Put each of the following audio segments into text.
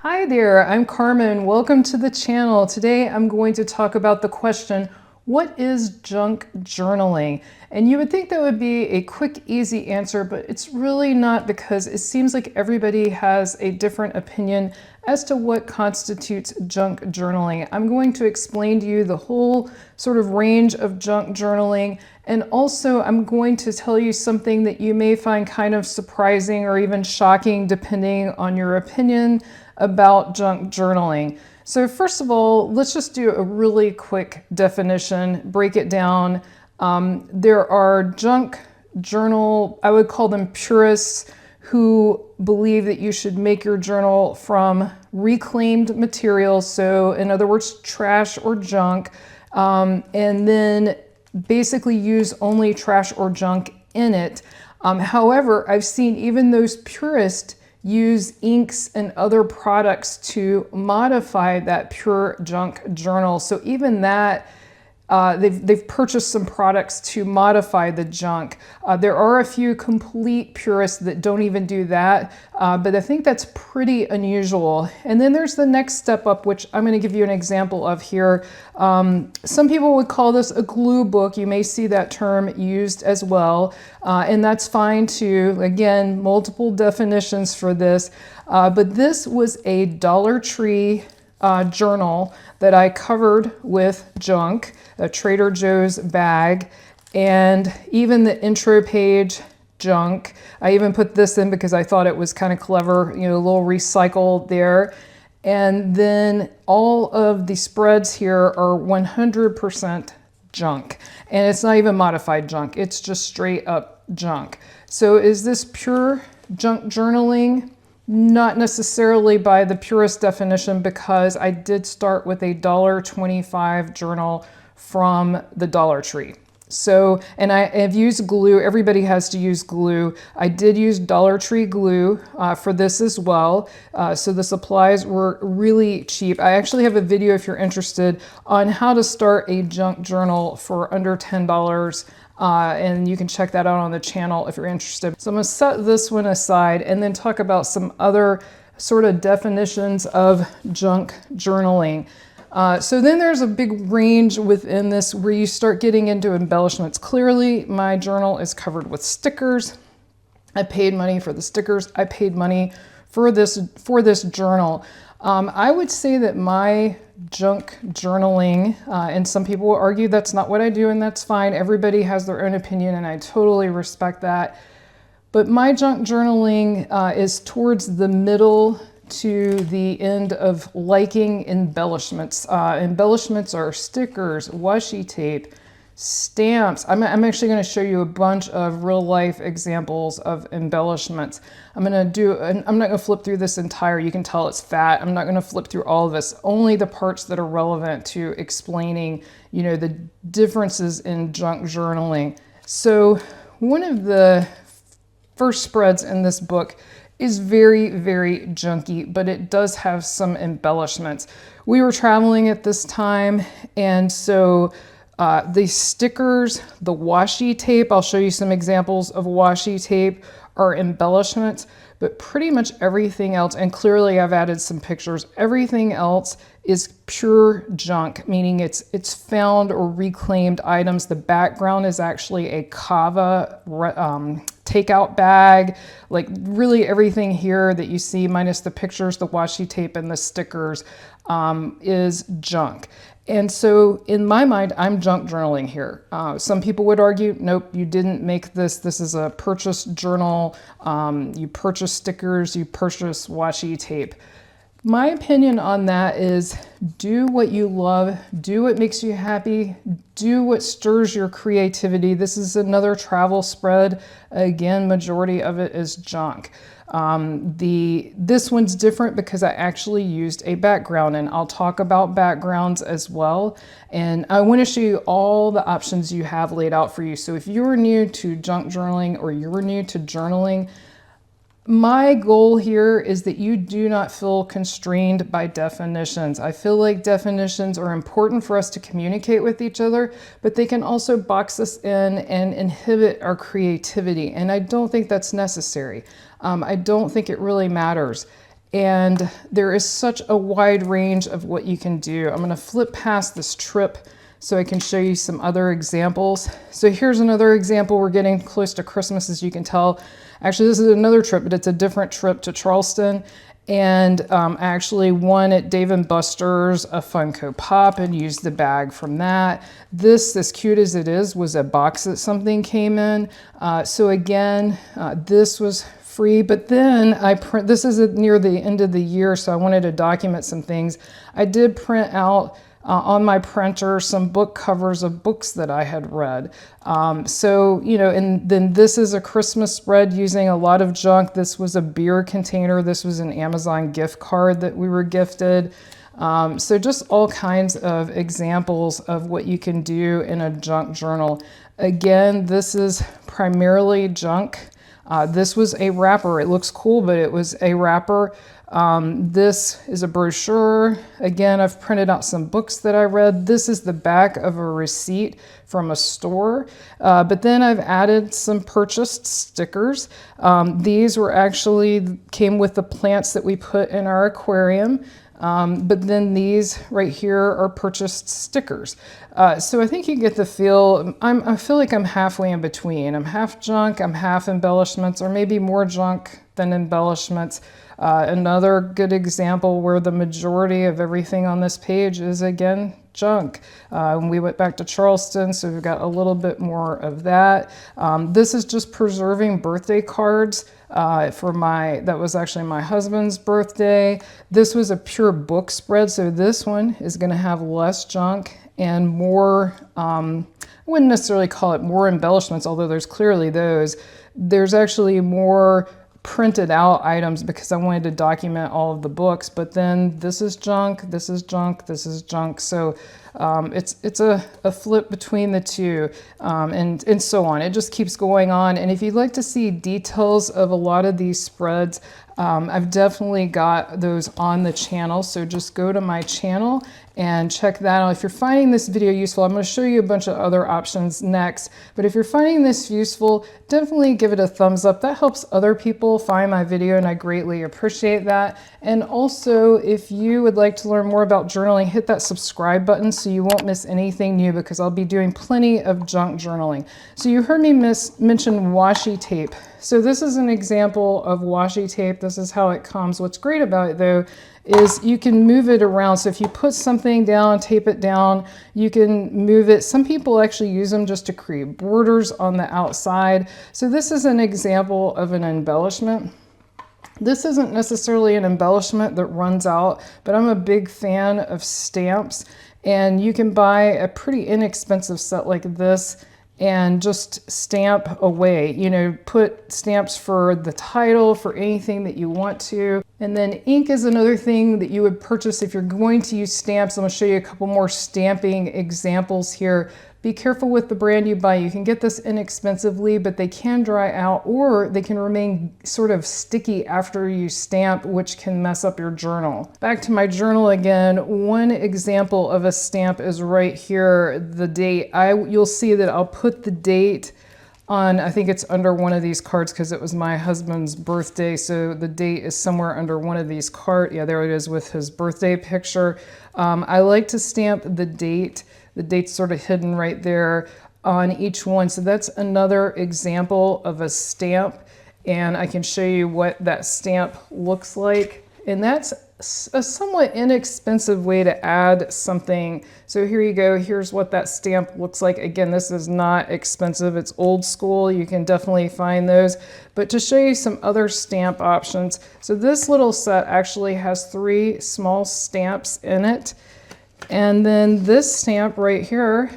Hi there, I'm Carmen. Welcome to the channel. Today I'm going to talk about the question, what is junk journaling? And you would think that would be a quick, easy answer, but it's really not, because it seems like everybody has a different opinion as to what constitutes junk journaling. I'm going to explain to you the whole sort of range of junk journaling, and also I'm going to tell you something that you may find kind of surprising or even shocking depending on your opinion about junk journaling. So first of all, let's just do a really quick definition, break it down. There are junk journal, I would call them purists, who believe that you should make your journal from reclaimed materials, so in other words, trash or junk, and then basically use only trash or junk in it. However, I've seen even those purists use inks and other products to modify that pure junk journal. So even that, they've purchased some products to modify the junk. There are a few complete purists that don't even do that, but I think that's pretty unusual. And then there's the next step up, which I'm going to give you an example of here. Some people would call this a glue book. You may see that term used as well, and that's fine too. Again, multiple definitions for this, but this was a Dollar Tree journal that I covered with junk, a Trader Joe's bag, and even the intro page junk. I even put this in because I thought it was kind of clever, you know, a little recycled there. And then all of the spreads here are 100% junk. And it's not even modified junk, it's just straight up junk. So is this pure junk journaling? Not necessarily by the purest definition, because I did start with a $1.25 journal from the Dollar Tree. So, and I have used glue. Everybody has to use glue. I did use Dollar Tree glue for this as well. So the supplies were really cheap. I actually have a video, if you're interested, on how to start a junk journal for under $10. And you can check that out on the channel if you're interested. So I'm going to set this one aside and then talk about some other sort of definitions of junk journaling. So then there's a big range within this where you start getting into embellishments. Clearly, my journal is covered with stickers. I paid money for the stickers. I paid money for this journal. I would say that my junk journaling, and some people will argue that's not what I do, and that's fine. Everybody has their own opinion, and I totally respect that. But my junk journaling is towards the middle to the end of liking embellishments. Embellishments are stickers, washi tape, stamps. I'm actually going to show you a bunch of real life examples of embellishments. I'm not going to flip through this entire, you can tell it's fat. I'm not going to flip through all of this, only the parts that are relevant to explaining, you know, the differences in junk journaling. So one of the first spreads in this book is very, very junky, but it does have some embellishments. We were traveling at this time, and so the stickers, the washi tape, I'll show you some examples of washi tape, are embellishments, but pretty much everything else, and clearly I've added some pictures, everything else is pure junk, meaning it's found or reclaimed items. The background is actually a kava takeout bag. Like really everything here that you see, minus the pictures, the washi tape, and the stickers, is junk. And so in my mind, I'm junk journaling here. Some people would argue, nope, you didn't make this. This is a purchased journal. You purchase stickers, you purchase washi tape. My opinion on that is do what you love, do what makes you happy, do what stirs your creativity. This is another travel spread. Again, majority of it is junk. This one's different because I actually used a background, and I'll talk about backgrounds as well. And I want to show you all the options you have laid out for you. So if you're new to junk journaling or you're new to journaling, my goal here is that you do not feel constrained by definitions. I feel like definitions are important for us to communicate with each other, but they can also box us in and inhibit our creativity. And I don't think that's necessary. I don't think it really matters. And there is such a wide range of what you can do. I'm going to flip past this trip so I can show you some other examples. So here's another example. We're getting close to Christmas, as you can tell. Actually, this is another trip, but it's a different trip to Charleston. And I actually won at Dave & Buster's a Funko Pop and used the bag from that. This, as cute as it is, was a box that something came in. So again, this was free, but then this is near the end of the year, so I wanted to document some things. I did print out on my printer some book covers of books that I had read. So, you know, and then this is a Christmas spread using a lot of junk. This was a beer container. This was an Amazon gift card that we were gifted. So just all kinds of examples of what you can do in a junk journal. Again, this is primarily junk. This was a wrapper. It looks cool, but it was a wrapper. This is a brochure. Again, I've printed out some books that I read. This is the back of a receipt from a store. But then I've added some purchased stickers. These were actually came with the plants that we put in our aquarium. But then these right here are purchased stickers. So I think you get the feel. I feel like I'm halfway in between. I'm half junk, I'm half embellishments, or maybe more junk than embellishments. Another good example where the majority of everything on this page is, again, junk. We went back to Charleston, so we've got a little bit more of that. This is just preserving birthday cards. That was actually my husband's birthday. This was a pure book spread, so this one is going to have less junk and more, I wouldn't necessarily call it more embellishments, although there's clearly those. There's actually more printed out items because I wanted to document all of the books, but then this is junk, this is junk, this is junk. So it's a flip between the two, and so on. It just keeps going on. And if you'd like to see details of a lot of these spreads, I've definitely got those on the channel. So just go to my channel and check that out. If you're finding this video useful, I'm going to show you a bunch of other options next. But if you're finding this useful, definitely give it a thumbs up. That helps other people find my video, and I greatly appreciate that. And also, if you would like to learn more about journaling, hit that subscribe button so you won't miss anything new, because I'll be doing plenty of junk journaling. So you heard me mention washi tape. So this is an example of washi tape. This is how it comes. What's great about it, though, is you can move it around. So if you put something down, tape it down, you can move it. Some people actually use them just to create borders on the outside. So this is an example of an embellishment. This isn't necessarily an embellishment that runs out, but I'm a big fan of stamps. And you can buy a pretty inexpensive set like this and just stamp away, you know, put stamps for the title, for anything that you want to. And then ink is another thing that you would purchase if you're going to use stamps. I'm going to show you a couple more stamping examples here. Be careful with the brand you buy. You can get this inexpensively, but they can dry out, or they can remain sort of sticky after you stamp, which can mess up your journal. Back to my journal again. One example of a stamp is right here, the date. You'll see that I'll put the date on, I think it's under one of these cards because it was my husband's birthday, so the date is somewhere under one of these cards. Yeah, there it is with his birthday picture. I like to stamp the date. The date's sort of hidden right there on each one. So that's another example of a stamp, and I can show you what that stamp looks like. And that's a somewhat inexpensive way to add something. So here you go. Here's what that stamp looks like. Again, this is not expensive. It's old school. You can definitely find those. But to show you some other stamp options, so this little set actually has 3 small stamps in it. And then this stamp right here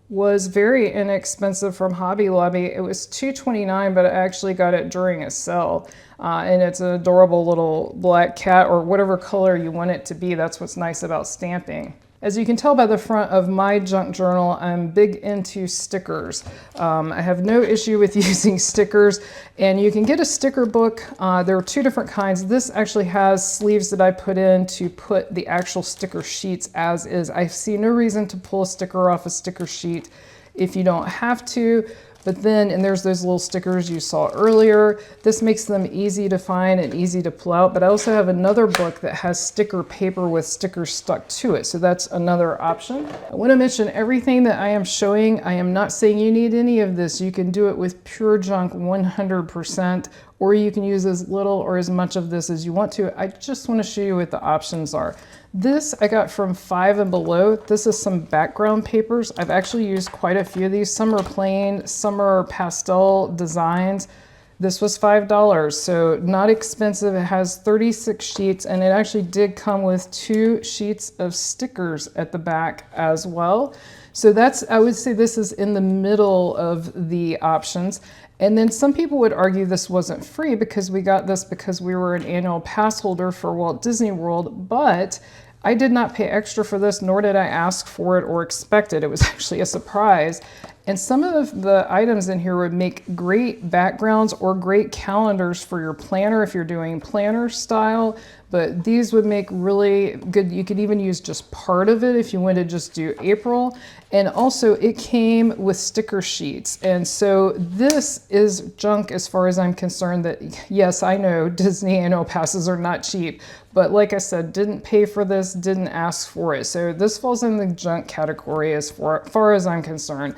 was very inexpensive from Hobby Lobby. It was $2.29, but I actually got it during a sale. And it's an adorable little black cat, or whatever color you want it to be. That's what's nice about stamping. As you can tell by the front of my junk journal, I'm big into stickers. I have no issue with using stickers, and you can get a sticker book. There are 2 different kinds. This actually has sleeves that I put in to put the actual sticker sheets as is. I see no reason to pull a sticker off a sticker sheet if you don't have to. But then, and there's those little stickers you saw earlier. This makes them easy to find and easy to pull out. But I also have another book that has sticker paper with stickers stuck to it. So that's another option. I want to mention everything that I am showing. I am not saying you need any of this. You can do it with pure junk 100%, or you can use as little or as much of this as you want to. I just want to show you what the options are. This I got from 5 and Below. This is some background papers. I've actually used quite a few of these. Some are plain, some are pastel designs. This was $5, so not expensive. It has 36 sheets, and it actually did come with 2 sheets of stickers at the back as well. So that's, I would say this is in the middle of the options. And then some people would argue this wasn't free because we got this because we were an annual pass holder for Walt Disney World, but I did not pay extra for this, nor did I ask for it or expect it. It was actually a surprise. And some of the items in here would make great backgrounds or great calendars for your planner if you're doing planner style, but these would make really good. You could even use just part of it if you want to just do April. And also it came with sticker sheets. And so this is junk as far as I'm concerned. That, yes, I know Disney annual passes are not cheap, but like I said, didn't pay for this, didn't ask for it. So this falls in the junk category as far as I'm concerned.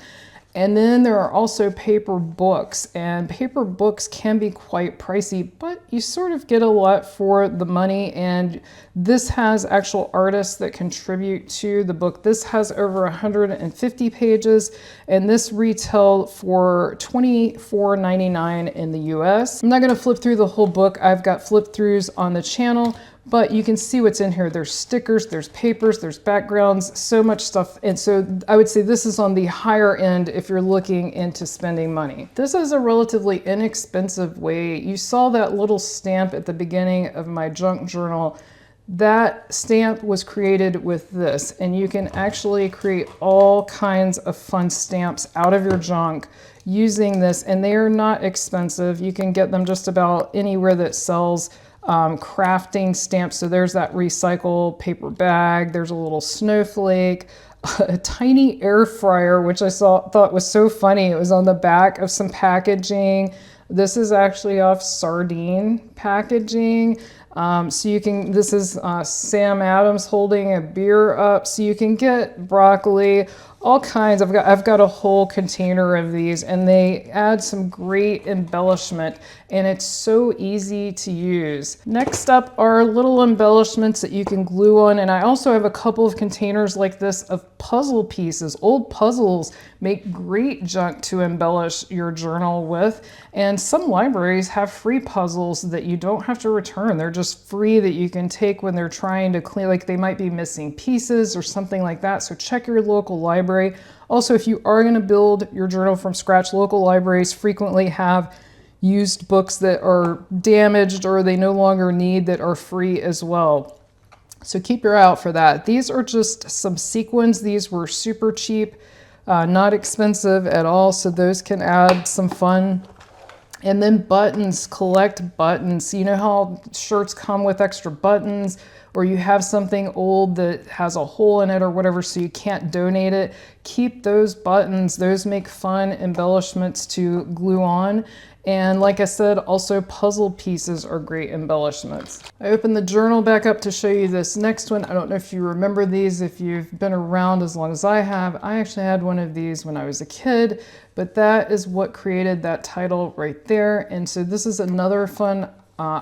And then there are also paper books, and paper books can be quite pricey, but you sort of get a lot for the money. And this has actual artists that contribute to the book. This has over 150 pages, and this retailed for $24.99 in the US. I'm not going to flip through the whole book. I've got flip throughs on the channel, but you can see what's in here. There's stickers, there's papers, there's backgrounds, so much stuff. And so I would say this is on the higher end if you're looking into spending money. This is a relatively inexpensive way. You saw that little stamp at the beginning of my junk journal. That stamp was created with this, and you can actually create all kinds of fun stamps out of your junk using this, and they are not expensive. You can get them just about anywhere that sells crafting stamps. So there's that recycle paper bag, there's a little snowflake, a tiny air fryer, which I thought was so funny. It was on the back of some packaging. This is actually off sardine packaging. So you can, this is Sam Adams holding a beer up. So you can get broccoli, all kinds. I've got a whole container of these, and they add some great embellishment, and it's so easy to use. Next up are little embellishments that you can glue on, and I also have a couple of containers like this of puzzle pieces. Old puzzles make great junk to embellish your journal with, and some libraries have free puzzles that you don't have to return. They're just free that you can take when they're trying to clean, like they might be missing pieces or something like that. So check your local library. Also, if you are going to build your journal from scratch, local libraries frequently have used books that are damaged or they no longer need that are free as well. So keep your eye out for that. These are just some sequins. These were super cheap, not expensive at all. So those can add some fun. And then buttons, collect buttons. You know how shirts come with extra buttons, or you have something old that has a hole in it or whatever, so you can't donate it. Keep those buttons. Those make fun embellishments to glue on. And like I said, also puzzle pieces are great embellishments. I opened the journal back up to show you this next one. I don't know if you remember these, if you've been around as long as I have. I actually had one of these when I was a kid, but that is what created that title right there. And so this is another fun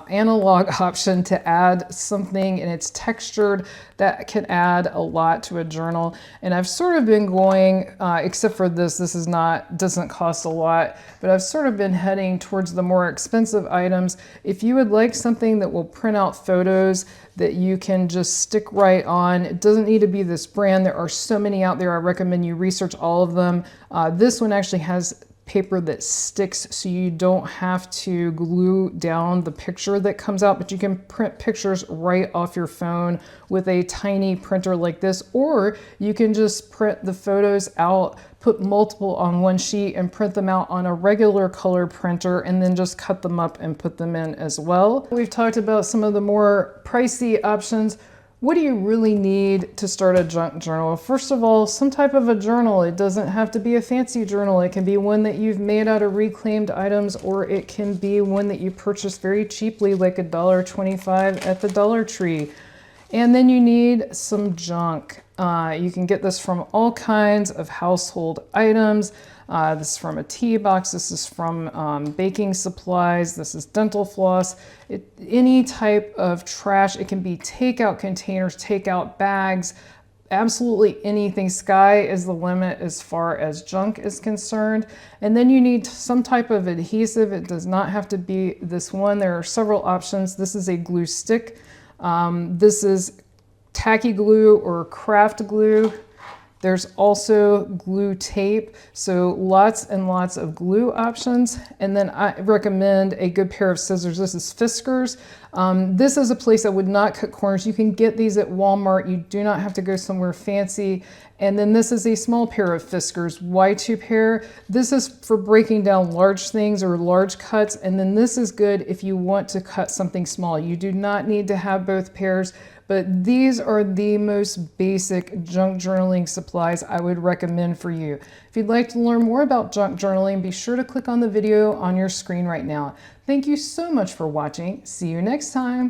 analog option to add something, and it's textured. That can add a lot to a journal. And I've sort of been going, except for this is not, doesn't cost a lot, but I've sort of been heading towards the more expensive items. If you would like something that will print out photos that you can just stick right on, it doesn't need to be this brand. There are so many out there. I recommend you research all of them. This one actually has paper that sticks, so you don't have to glue down the picture that comes out, but you can print pictures right off your phone with a tiny printer like this, or you can just print the photos out, put multiple on one sheet and print them out on a regular color printer, and then just cut them up and put them in as well. We've talked about some of the more pricey options. What do you really need to start a junk journal? First of all, some type of a journal. It doesn't have to be a fancy journal. It can be one that you've made out of reclaimed items, or it can be one that you purchase very cheaply, like $1.25 at the Dollar Tree. And then you need some junk. You can get this from all kinds of household items. This is from a tea box. This is from baking supplies. This is dental floss. Any type of trash. It can be takeout containers, takeout bags, absolutely anything. Sky is the limit as far as junk is concerned. And then you need some type of adhesive. It does not have to be this one. There are several options. This is a glue stick. This is tacky glue or craft glue. There's also glue tape, so lots and lots of glue options. And then I recommend a good pair of scissors. This is Fiskars. This is a place that would not cut corners. You can get these at Walmart. You do not have to go somewhere fancy. And then this is a small pair of Fiskars, Y2 pair. This is for breaking down large things or large cuts. And then this is good if you want to cut something small. You do not need to have both pairs, but these are the most basic junk journaling supplies I would recommend for you. If you'd like to learn more about junk journaling, be sure to click on the video on your screen right now. Thank you so much for watching. See you next time.